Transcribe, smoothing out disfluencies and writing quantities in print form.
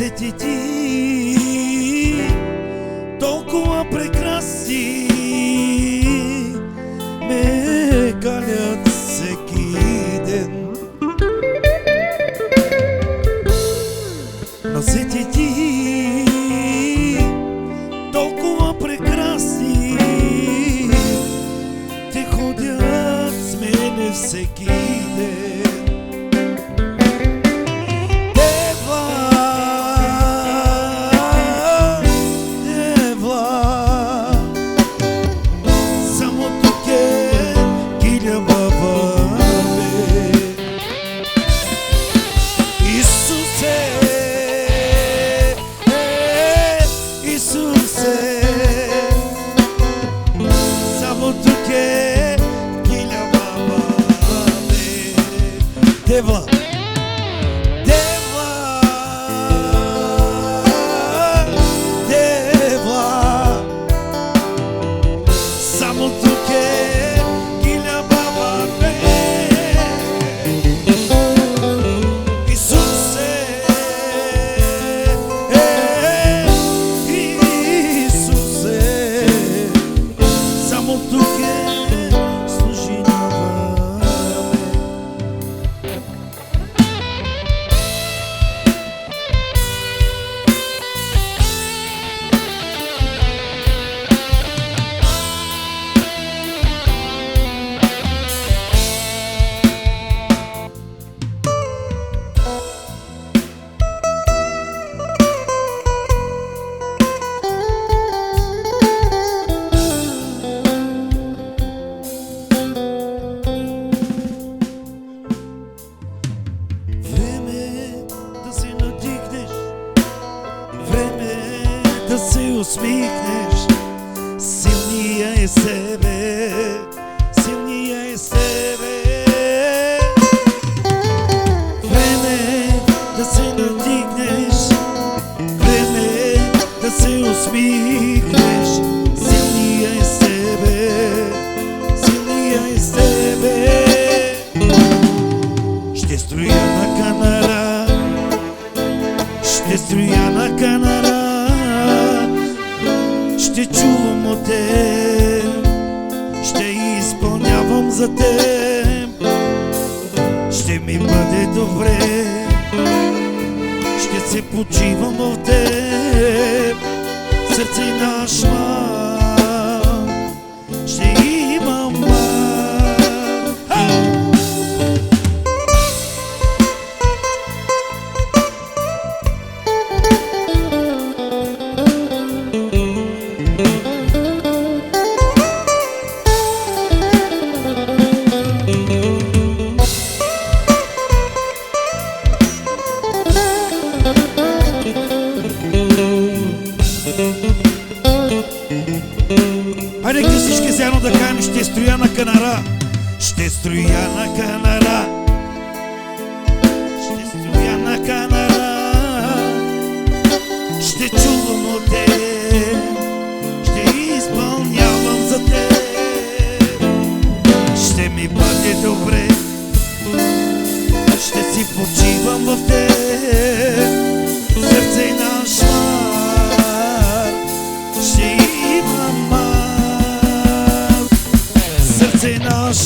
Носете ти толкова прекрасни ме ганят всеки ден. Носете ти толкова прекрасни те ходят с мене всеки ден. Дева, Дева, Дева, само тук е гиля баба ме. Исусе, Исусе, само тук е служи на да се усмихнеш. Силния е себе, силния е себе. Време да се надигнеш, време да се усмихнеш. Силния е себе, силния е себе. Ще строя на Канара, ще строя на Канара. Ще чувам от теб, ще изпълнявам за теб. Ще ми бъде добре, ще се почивам в теб. Сърце наш мам, ще имам мам. Хайде всички заедно да кажем: ще строя на Канара, ще строя на Канара, ще строя на Канара. Ще чувам от теб, ще изпълнявам за теб. Ще ми бъде добре, ще си почивам в теб. Сърце наш мар, ще имам мар. Сърце наш